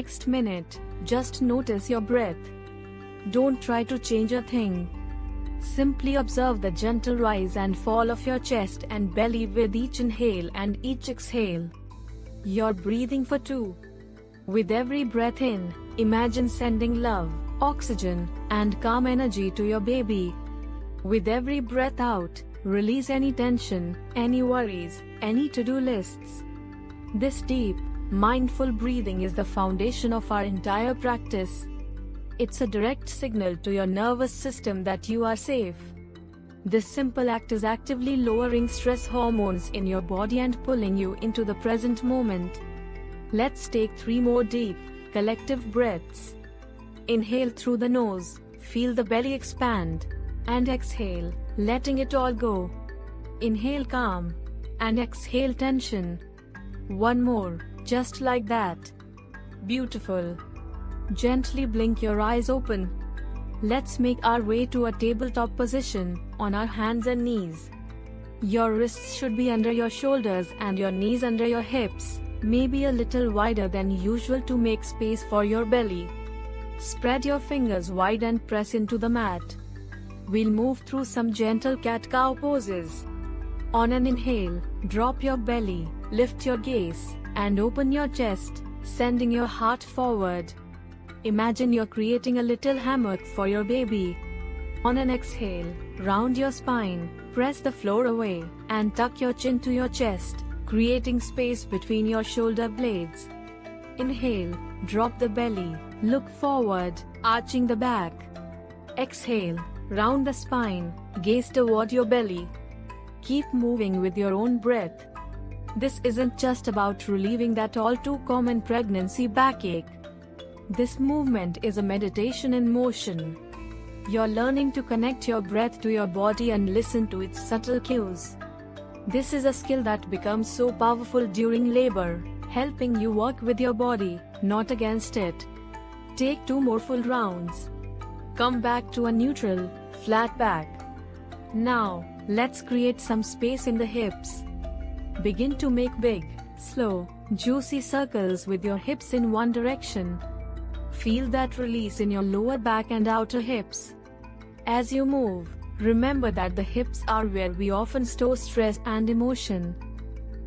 Next minute, just notice your breath. Don't try to change a thing. Simply observe the gentle rise and fall of your chest and belly with each inhale and each exhale. You're breathing for 2. With every breath in, imagine sending love, oxygen, and calm energy to your baby. With every breath out, release any tension, any worries, any to-do lists. This deep, mindful breathing is the foundation of our entire practice. It's a direct signal to your nervous system that you are safe. This simple act is actively lowering stress hormones in your body and pulling you into the present moment. Let's take 3 more deep, collective breaths. Inhale through the nose, feel the belly expand, and exhale, letting it all go. Inhale calm, and exhale tension. 1 more, just like that. Beautiful. Gently blink your eyes open. Let's make our way to a tabletop position, on our hands and knees. Your wrists should be under your shoulders and your knees under your hips, maybe a little wider than usual to make space for your belly. Spread your fingers wide and press into the mat. We'll move through some gentle cat-cow poses. On an inhale, drop your belly, lift your gaze, and open your chest, sending your heart forward. Imagine you're creating a little hammock for your baby. On an exhale, round your spine, press the floor away, and tuck your chin to your chest, creating space between your shoulder blades. Inhale, drop the belly, look forward, arching the back. Exhale, round the spine, gaze toward your belly. Keep moving with your own breath. This isn't just about relieving that all too common pregnancy backache. This movement is a meditation in motion. You're learning to connect your breath to your body and listen to its subtle cues. This is a skill that becomes so powerful during labor, helping you work with your body, not against it. Take 2 more full rounds. Come back to a neutral, flat back. Now, let's create some space in the hips. Begin to make big, slow, juicy circles with your hips in one direction. Feel that release in your lower back and outer hips. As you move, remember that the hips are where we often store stress and emotion.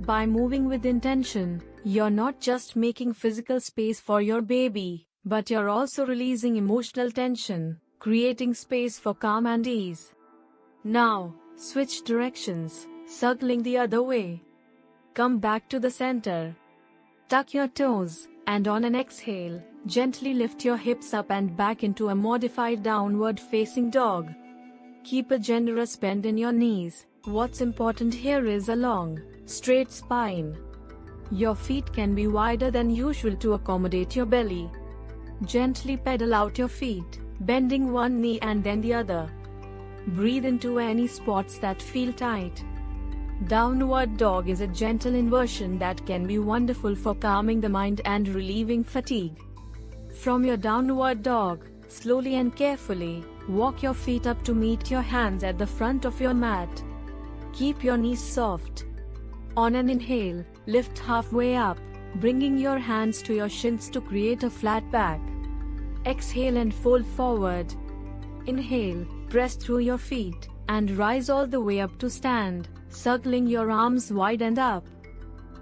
By moving with intention, you're not just making physical space for your baby, but you're also releasing emotional tension, creating space for calm and ease. Now, switch directions, circling the other way. Come back to the center. Tuck your toes, and on an exhale, gently lift your hips up and back into a modified downward-facing dog. Keep a generous bend in your knees. What's important here is a long, straight spine. Your feet can be wider than usual to accommodate your belly. Gently pedal out your feet, bending one knee and then the other. Breathe into any spots that feel tight. Downward dog is a gentle inversion that can be wonderful for calming the mind and relieving fatigue. From your downward dog, slowly and carefully, walk your feet up to meet your hands at the front of your mat. Keep your knees soft. On an inhale, lift halfway up, bringing your hands to your shins to create a flat back. Exhale and fold forward. Inhale, press through your feet, and rise all the way up to stand, circling your arms wide and up.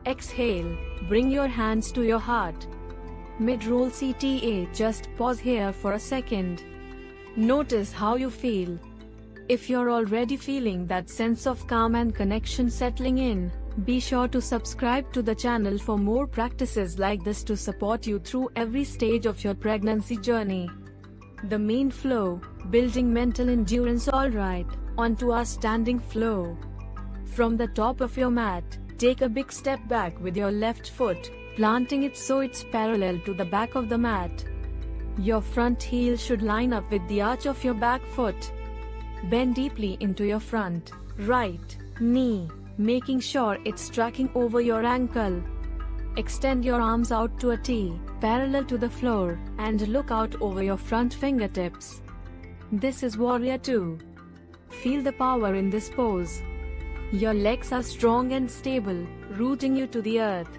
Exhale, bring your hands to your heart. Mid-roll CTA, just pause here for a second. Notice how you feel. If you're already feeling that sense of calm and connection settling in, be sure to subscribe to the channel for more practices like this to support you through every stage of your pregnancy journey. The main flow, building mental endurance. Alright, onto our standing flow. From the top of your mat, take a big step back with your left foot, planting it so it's parallel to the back of the mat. Your front heel should line up with the arch of your back foot. Bend deeply into your front, right, knee, making sure it's tracking over your ankle. Extend your arms out to a T, parallel to the floor, and look out over your front fingertips. This is Warrior 2. Feel the power in this pose. Your legs are strong and stable, rooting you to the earth.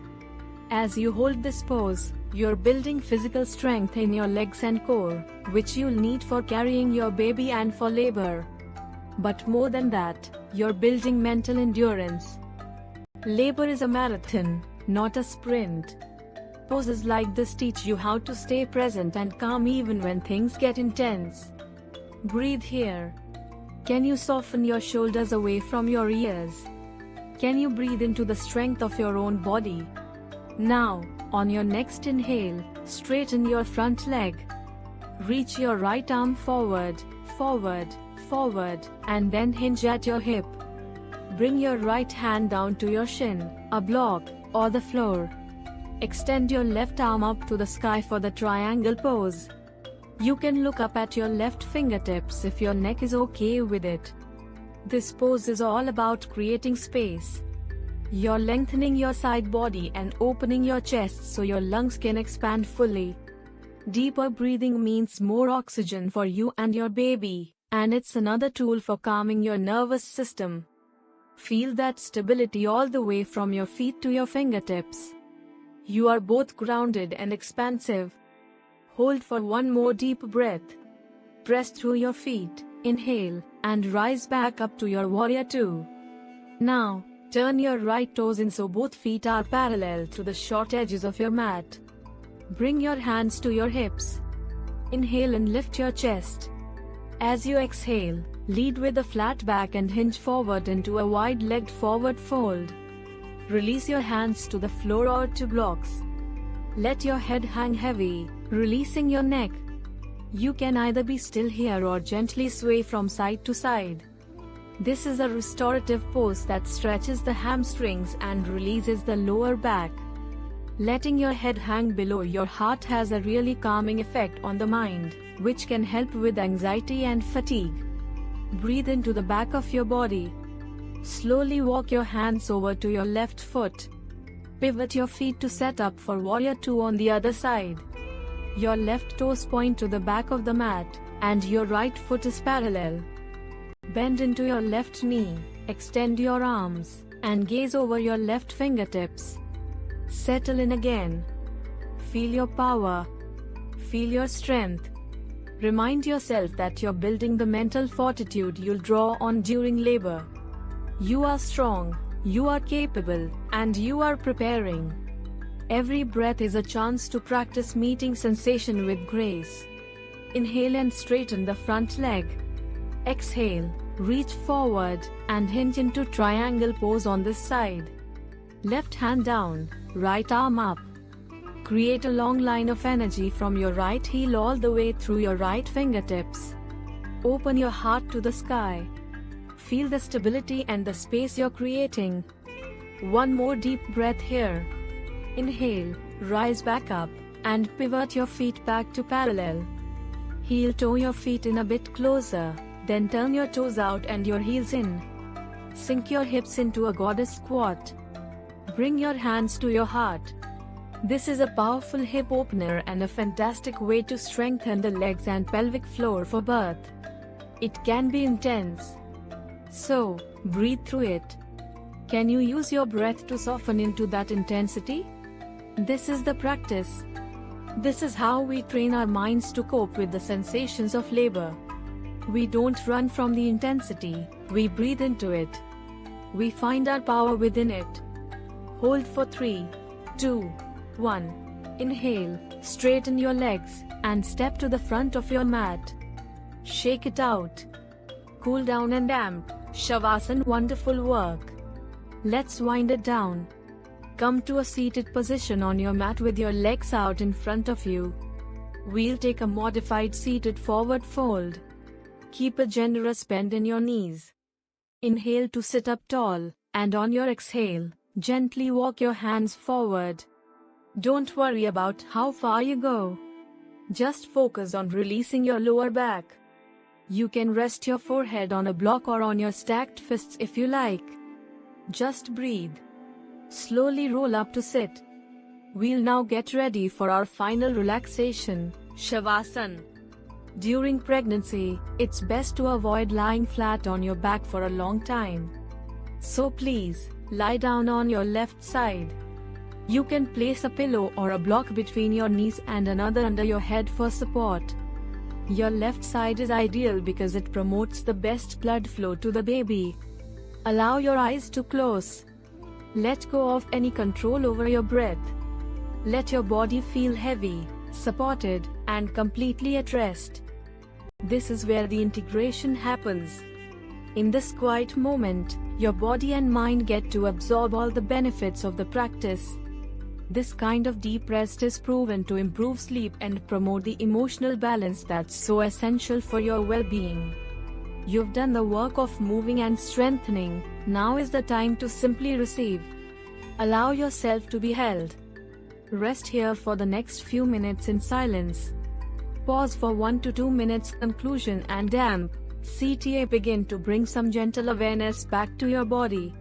As you hold this pose, You're building physical strength in your legs and core, which you'll need for carrying your baby and for labor. But more than that, you're building mental endurance. Labor is a marathon, not a sprint. Poses like this teach you how to stay present and calm even when things get intense. Breathe here. Can you soften your shoulders away from your ears? Can you breathe into the strength of your own body? Now, on your next inhale, straighten your front leg. Reach your right arm forward, forward, forward, and then hinge at your hip. Bring your right hand down to your shin, a block, or the floor. Extend your left arm up to the sky for the triangle pose. You can look up at your left fingertips if your neck is okay with it. This pose is all about creating space. You're lengthening your side body and opening your chest so your lungs can expand fully. Deeper breathing means more oxygen for you and your baby, and it's another tool for calming your nervous system. Feel that stability all the way from your feet to your fingertips. You are both grounded and expansive. Hold for one more deep breath. Press through your feet, inhale, and rise back up to your warrior two. Now, turn your right toes in so both feet are parallel to the short edges of your mat. Bring your hands to your hips. Inhale and lift your chest. As you exhale, lead with a flat back and hinge forward into a wide-legged forward fold. Release your hands to the floor or to blocks. Let your head hang heavy, releasing your neck. You can either be still here or gently sway from side to side. This is a restorative pose that stretches the hamstrings and releases the lower back. Letting your head hang below your heart has a really calming effect on the mind, which can help with anxiety and fatigue. Breathe into the back of your body. Slowly walk your hands over to your left foot. Pivot your feet to set up for warrior two on the other side. Your left toes point to the back of the mat, and your right foot is parallel. Bend into your left knee, extend your arms, and gaze over your left fingertips. Settle in again. Feel your power. Feel your strength. Remind yourself that you're building the mental fortitude you'll draw on during labor. You are strong, you are capable, and you are preparing. Every breath is a chance to practice meeting sensation with grace. Inhale and straighten the front leg. Exhale, reach forward, and hinge into triangle pose on this side. Left hand down, right arm up. Create a long line of energy from your right heel all the way through your right fingertips. Open your heart to the sky. Feel the stability and the space you're creating. One more deep breath here. Inhale, rise back up, and pivot your feet back to parallel. Heel toe your feet in a bit closer, then turn your toes out and your heels in. Sink your hips into a goddess squat. Bring your hands to your heart. This is a powerful hip opener and a fantastic way to strengthen the legs and pelvic floor for birth. It can be intense. So, breathe through it. Can you use your breath to soften into that intensity? This is the practice. This is how we train our minds to cope with the sensations of labor. We don't run from the intensity, we breathe into it. We find our power within it. Hold for 3, 2, 1. Inhale, straighten your legs, and step to the front of your mat. Shake it out. Cool down and amp. Shavasana, wonderful work. Let's wind it down. Come to a seated position on your mat with your legs out in front of you. We'll take a modified seated forward fold. Keep a generous bend in your knees. Inhale to sit up tall, and on your exhale, gently walk your hands forward. Don't worry about how far you go. Just focus on releasing your lower back. You can rest your forehead on a block or on your stacked fists if you like. Just breathe. Slowly roll up to sit. We'll now get ready for our final relaxation, Shavasana. During pregnancy, it's best to avoid lying flat on your back for a long time. So please, lie down on your left side. You can place a pillow or a block between your knees and another under your head for support. Your left side is ideal because it promotes the best blood flow to the baby. Allow your eyes to close. Let go of any control over your breath. Let your body feel heavy, supported, and completely at rest. This is where the integration happens. In this quiet moment, your body and mind get to absorb all the benefits of the practice. This kind of deep rest is proven to improve sleep and promote the emotional balance that's so essential for your well-being. You've done the work of moving and strengthening, now is the time to simply receive. Allow yourself to be held. Rest here for the next few minutes in silence. Pause for 1 to 2 minutes. Conclusion and damp. CTA begin to bring some gentle awareness back to your body.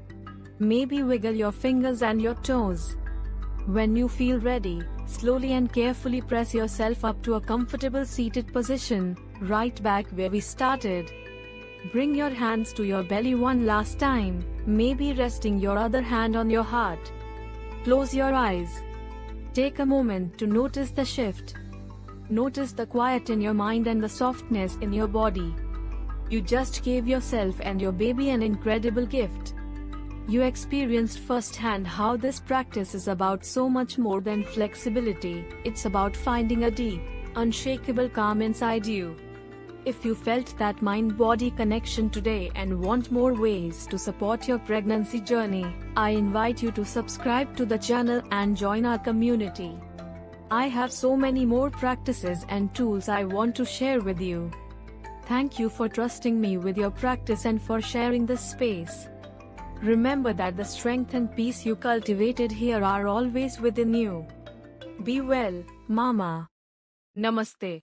Maybe wiggle your fingers and your toes. When you feel ready, slowly and carefully press yourself up to a comfortable seated position, right back where we started. Bring your hands to your belly one last time, maybe resting your other hand on your heart. Close your eyes. Take a moment to notice the shift. Notice the quiet in your mind and the softness in your body. You just gave yourself and your baby an incredible gift. You experienced firsthand how this practice is about so much more than flexibility, it's about finding a deep, unshakable calm inside you. If you felt that mind-body connection today and want more ways to support your pregnancy journey, I invite you to subscribe to the channel and join our community. I have so many more practices and tools I want to share with you. Thank you for trusting me with your practice and for sharing this space. Remember that the strength and peace you cultivated here are always within you. Be well, Mama. Namaste.